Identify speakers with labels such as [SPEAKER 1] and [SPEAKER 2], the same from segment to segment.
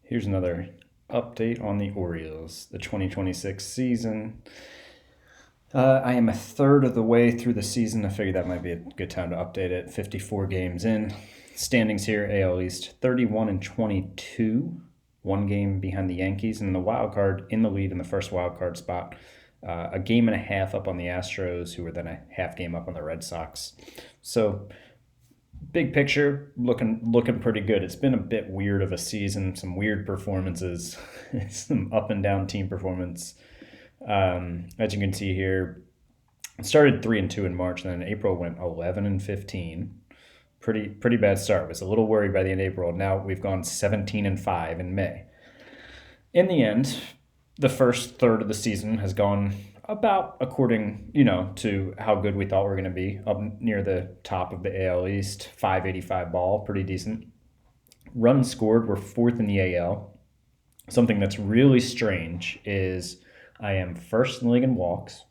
[SPEAKER 1] Here's another update on the Orioles, the 2026 season. I am a third of the way through the season. I figured that might be a good time to update it. 54 games in. Standings here, AL East, 31 and 22, one game behind the Yankees, and the wild card in the lead in the first wild card spot. A game and a half up on the Astros, who were then a half game up on the Red Sox. So big picture, looking pretty good. It's been a bit weird of a season, some weird performances, some up and down team performance. As you can see here, it started 3-2 in March, and then in April went 11-15. Pretty bad start. Was a little worried by the end of April. Now we've gone 17-5 in May. In the end, the first third of the season has gone about according, to how good we thought we were going to be, up near the top of the AL East, 585 ball, pretty decent. Runs scored, we're fourth in the AL. Something that's really strange is I am first in the league in walks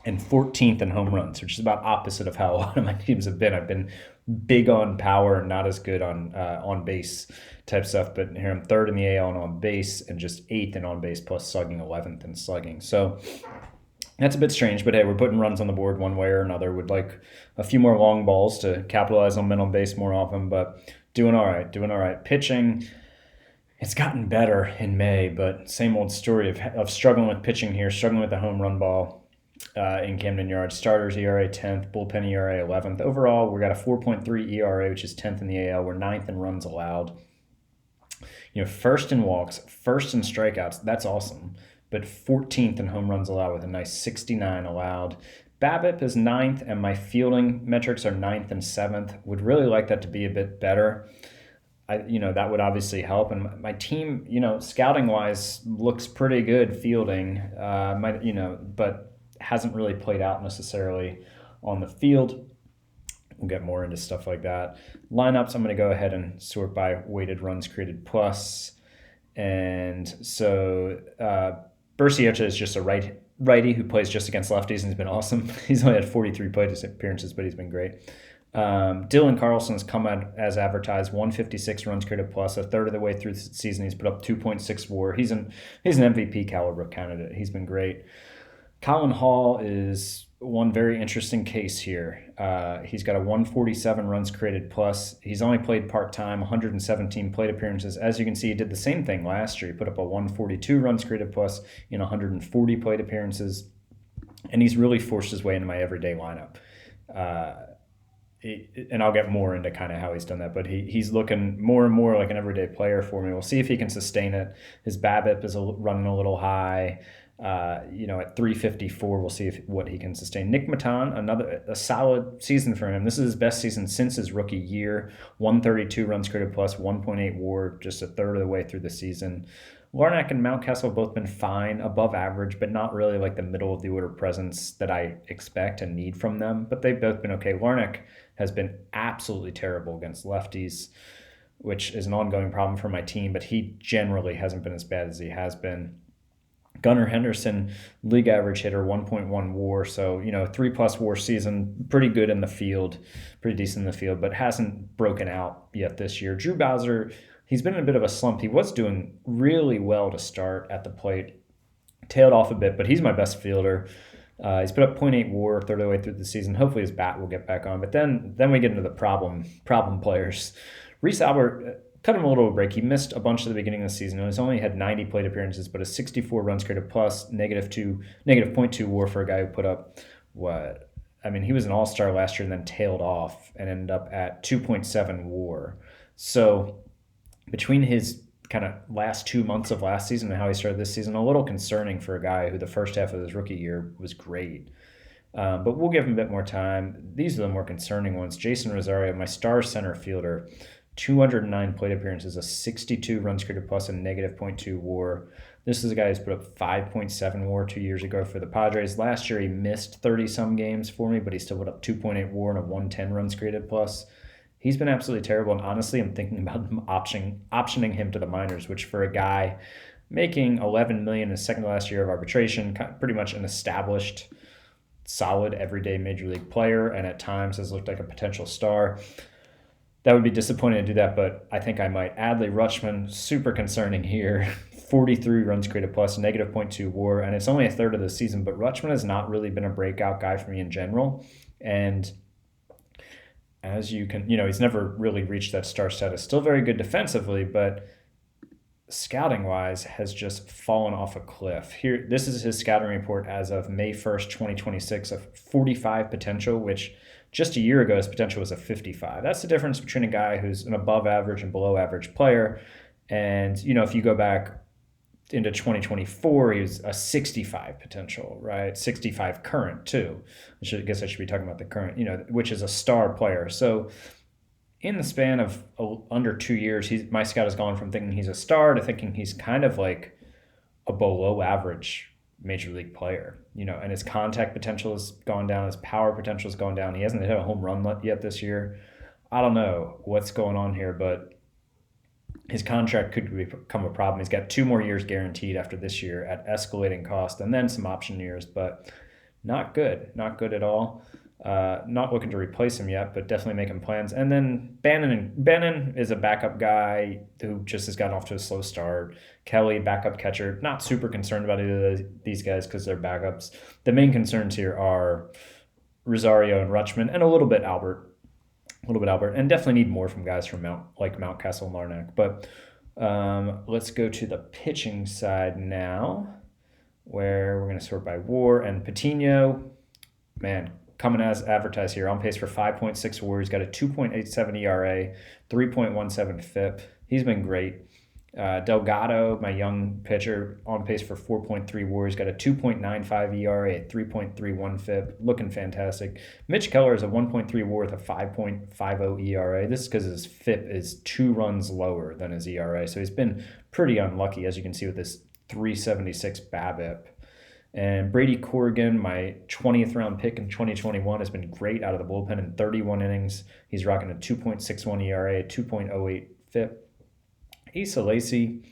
[SPEAKER 1] and 14th in home runs, which is about opposite of how a lot of my teams have been. I've been big on power and not as good on base type stuff, but here I'm third in the AL and on base, and just eighth in on base plus slugging, 11th in slugging. So that's a bit strange, but hey, we're putting runs on the board one way or another. Would like a few more long balls to capitalize on men on base more often, but doing all right. Pitching, it's gotten better in May, but same old story of struggling with pitching here, struggling with the home run ball in Camden Yards. Starters ERA 10th, bullpen ERA 11th. Overall, we got a 4.3 ERA, which is 10th in the AL. We're 9th in runs allowed. First in walks, first in strikeouts. That's awesome. But 14th in home runs allowed with a nice 69 allowed. BABIP is 9th, and my fielding metrics are 9th and 7th. Would really like that to be a bit better. That would obviously help. And my team, scouting wise, looks pretty good fielding. But hasn't really played out necessarily on the field. We'll get more into stuff like that. Lineups, I'm going to go ahead and sort by weighted runs created plus. And so Bercietta is just a righty who plays just against lefties, and he's been awesome. He's only had 43 plate appearances, but he's been great. Dylan Carlson's come out as advertised, 156 runs created plus. A third of the way through the season, he's put up 2.6 WAR. He's an MVP caliber candidate. He's been great. Colin Hall is one very interesting case here. He's got a 147 runs created plus. He's only played part-time, 117 plate appearances. As you can see, he did the same thing last year. He put up a 142 runs created plus in 140 plate appearances, and he's really forced his way into my everyday lineup. And I'll get more into kind of how he's done that, but he's looking more and more like an everyday player for me. We'll see if he can sustain it. His BABIP is running a little high. At 354, we'll see what he can sustain. Nick Maton, a solid season for him. This is his best season since his rookie year. 132 runs created plus, 1.8 WAR, just a third of the way through the season. Larnack and Mountcastle have both been fine, above average, but not really like the middle of the order presence that I expect and need from them. But they've both been okay. Larnack has been absolutely terrible against lefties, which is an ongoing problem for my team, but he generally hasn't been as bad as he has been. Gunnar Henderson, league average hitter, 1.1 WAR, so 3+ WAR season, pretty good in the field, pretty decent in the field, but hasn't broken out yet this year. Drew Bowser, he's been in a bit of a slump. He was doing really well to start at the plate, tailed off a bit, but he's my best fielder. He's put up 0.8 WAR third of the way through the season. Hopefully his bat will get back on, but then we get into the problem players. Reese Albert, cut him a little break. He missed a bunch at the beginning of the season. He's only had 90 plate appearances, but a 64 runs created plus, negative 0.2 WAR for a guy who put up he was an all-star last year and then tailed off and ended up at 2.7 WAR. So between his kind of last 2 months of last season and how he started this season, a little concerning for a guy who the first half of his rookie year was great. But we'll give him a bit more time. These are the more concerning ones. Jason Rosario, my star center fielder, 209 plate appearances, a 62 runs created plus, and negative 0.2 WAR. This is a guy who's put up 5.7 WAR 2 years ago for the Padres. Last year he missed 30-some games for me, but he still put up 2.8 WAR and a 110 runs created plus. He's been absolutely terrible, and honestly, I'm thinking about optioning him to the minors, which for a guy making $11 million in his second to last year of arbitration, pretty much an established, solid, everyday major league player, and at times has looked like a potential star. that would be disappointing to do that, but I think I might. Adley Rutschman, super concerning here. 43 runs created plus, negative point 0.2 WAR, and it's only a third of the season. But Rutschman has not really been a breakout guy for me in general, and as you can, he's never really reached that star status. Still very good defensively, but scouting wise has just fallen off a cliff. Here, this is his scouting report as of May 1st, 2026, of 45 potential, which just a year ago his potential was a 55. That's the difference between a guy who's an above average and below average player. And, if you go back into 2024, he was a 65 potential, right? 65 current too. I guess I should be talking about the current, which is a star player. So in the span of under 2 years, my scout has gone from thinking he's a star to thinking he's kind of like a below average major league player, and his contact potential has gone down, his power potential has gone down. He hasn't hit a home run yet this year. I don't know what's going on here, but his contract could become a problem. He's got 2 more years guaranteed after this year at escalating cost, and then some option years, but not good at all. Not looking to replace him yet, but definitely making plans. And then Bannon is a backup guy who just has gotten off to a slow start. Kelly, backup catcher, not super concerned about either of these guys because they're backups. The main concerns here are Rosario and Rutschman, and a little bit Albert, and definitely need more from guys from Mountcastle and Larnack. But let's go to the pitching side now, where we're going to sort by WAR. And Patino, man, coming as advertised here, on pace for 5.6 WAR. He's got a 2.87 ERA, 3.17 FIP. He's been great. Delgado, my young pitcher, on pace for 4.3 WAR. He's got a 2.95 ERA, a 3.31 FIP, looking fantastic. Mitch Keller is a 1.3 WAR with a 5.50 ERA. This is because his FIP is 2 runs lower than his ERA, so he's been pretty unlucky, as you can see with this 376 BABIP. And Brady Corrigan, my 20th round pick in 2021, has been great out of the bullpen in 31 innings. He's rocking a 2.61 ERA, 2.08 FIP. Asa Lacy,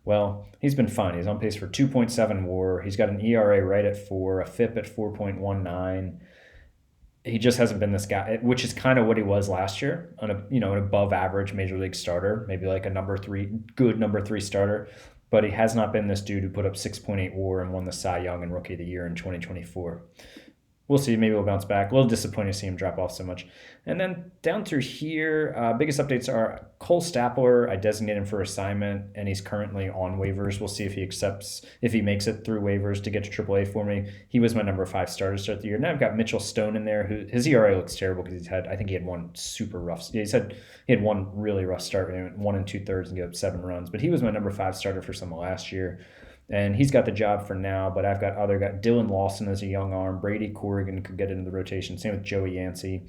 [SPEAKER 1] well, he's been fine. He's on pace for 2.7 WAR. He's got an ERA right at 4, a FIP at 4.19. He just hasn't been this guy, which is kind of what he was last year, an above average major league starter, maybe like a good number 3 starter. But he has not been this dude who put up 6.8 WAR and won the Cy Young and Rookie of the Year in 2024. We'll see. Maybe we'll bounce back. A little disappointing to see him drop off so much. And then down through here, biggest updates are Cole Stapler. I designated him for assignment, and he's currently on waivers. We'll see if he makes it through waivers to get to AAA for me. He was my number 5 starter to start the year. Now I've got Mitchell Stone in there, who his ERA looks terrible because I think he had one super rough. He had one really rough start, 1 2/3 and gave up 7 runs. But he was my number 5 starter for some of last year. And he's got the job for now, but I've got other guys. Dylan Lawson is a young arm. Brady Corrigan could get into the rotation. Same with Joey Yancey.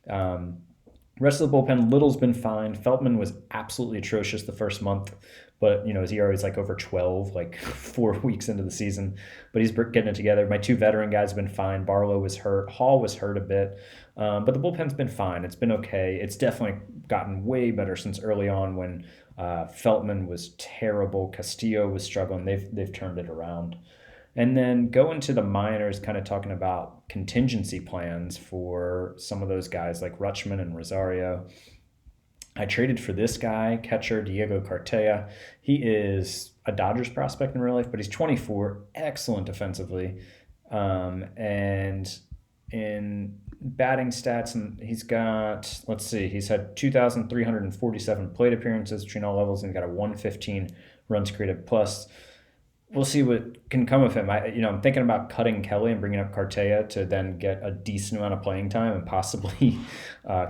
[SPEAKER 1] Rest of the bullpen, Little's been fine. Feltman was absolutely atrocious the first month, but his ERA is like over 12, like 4 weeks into the season. But he's getting it together. My 2 veteran guys have been fine. Barlow was hurt. Hall was hurt a bit, but the bullpen's been fine. It's been okay. It's definitely gotten way better since early on when Feltman was terrible. Castillo was struggling. They've turned it around. And then go into the minors, kind of talking about contingency plans for some of those guys like Rutschman and Rosario. I traded for this guy, catcher Diego Cartaya. He is a Dodgers prospect in real life, but he's 24, excellent defensively. And in batting stats, and he's had 2,347 plate appearances between all levels, and he's got a 115 runs created plus. We'll see what can come of him. I'm thinking about cutting Kelly and bringing up Cartaya to then get a decent amount of playing time and possibly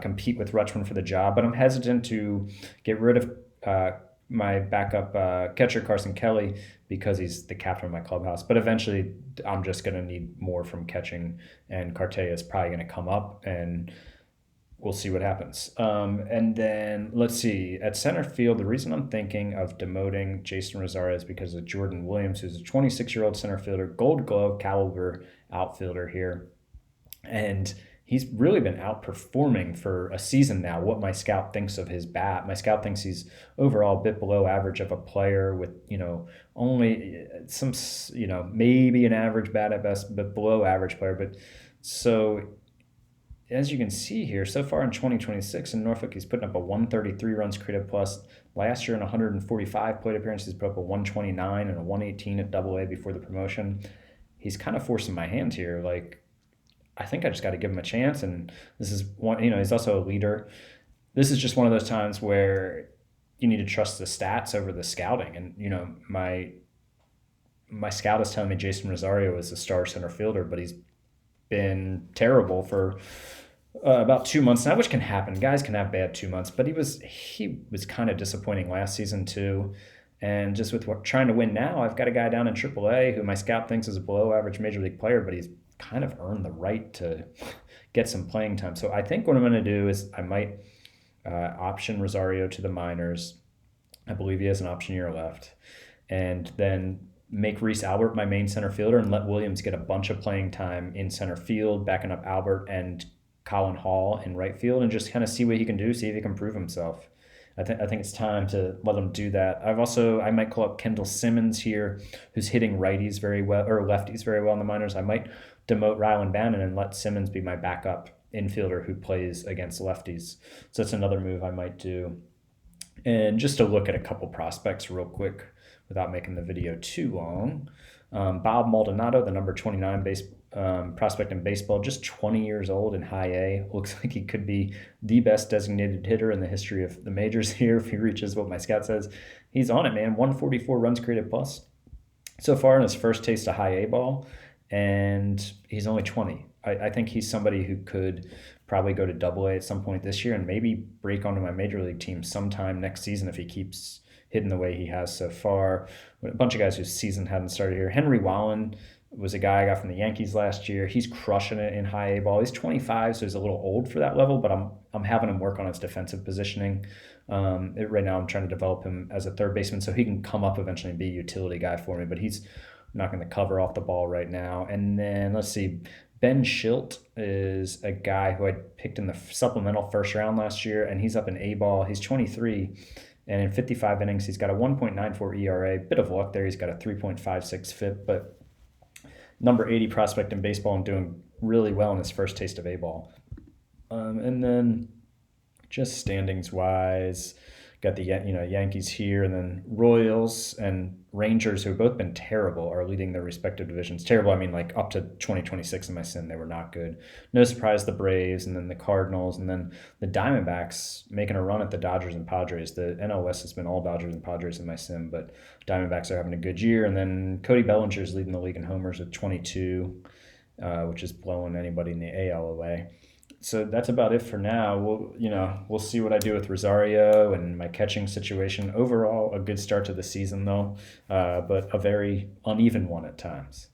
[SPEAKER 1] compete with Rutschman for the job. But I'm hesitant to get rid of my backup catcher Carson Kelly because he's the captain of my clubhouse. But eventually, I'm just going to need more from catching, and Cartaya is probably going to come up, and we'll see what happens. And then let's see. At center field, the reason I'm thinking of demoting Jason Rosario is because of Jordan Williams, who's a 26-year-old center fielder, Gold Glove caliber outfielder here. And he's really been outperforming for a season now what my scout thinks of his bat. My scout thinks he's overall a bit below average of a player with, only some, maybe an average bat at best, but below average player. But so as you can see here, so far in 2026 in Norfolk, he's putting up a 133 runs created plus. Last year in 145 plate appearances, he's put up a 129 and a 118 at Double A before the promotion. He's kind of forcing my hand here. Like, I think I just got to give him a chance. And this is one, he's also a leader. This is just one of those times where you need to trust the stats over the scouting. And, my scout is telling me Jason Rosario is a star center fielder, but he's been terrible for about 2 months now, which can happen. Guys can have bad 2 months, but he was kind of disappointing last season too. And just with trying to win now, I've got a guy down in AAA who my scout thinks is a below average major league player, but he's kind of earned the right to get some playing time. So I think what I'm going to do is I might option Rosario to the minors. I believe he has an option year left. And then make Reese Albert my main center fielder and let Williams get a bunch of playing time in center field, backing up Albert and Colin Hall in right field, and just kind of see what he can do, see if he can prove himself. I think it's time to let him do that. I might call up Kendall Simmons here, who's hitting righties very well or lefties very well in the minors. I might demote Rylan Bannon and let Simmons be my backup infielder who plays against lefties. So that's another move I might do. And just to look at a couple prospects real quick without making the video too long. Bob Maldonado, the number 29 prospect in baseball, just 20 years old in high A. Looks like he could be the best designated hitter in the history of the majors here if he reaches what my scout says. He's on it, man. 144 runs created plus so far in his first taste of high A ball, and he's only 20. I think he's somebody who could probably go to Double A at some point this year and maybe break onto my major league team sometime next season if he keeps hitting the way he has so far. A bunch of guys whose season hadn't started here. Henry Wallen was a guy I got from the Yankees last year. He's crushing it in high A ball. He's 25, so he's a little old for that level, but I'm having him work on his defensive positioning. Right now I'm trying to develop him as a third baseman so he can come up eventually and be a utility guy for me, but he's not going to cover off the ball right now. And then let's see, Ben Schilt is a guy who I picked in the supplemental first round last year, and he's up in A ball. He's 23. And in 55 innings, he's got a 1.94 ERA. Bit of luck there. He's got a 3.56 FIP, but number 80 prospect in baseball and doing really well in his first taste of A-ball. And then just standings-wise, got the Yankees here, and then Royals and Rangers, who have both been terrible, are leading their respective divisions. Terrible, I mean, like up to 2026 in my sim, they were not good. No surprise, the Braves, and then the Cardinals, and then the Diamondbacks making a run at the Dodgers and Padres. The NL West has been all Dodgers and Padres in my sim, but Diamondbacks are having a good year. And then Cody Bellinger is leading the league in homers with 22, which is blowing anybody in the AL away. So that's about it for now. We'll see what I do with Rosario and my catching situation. Overall, a good start to the season, though, but a very uneven one at times.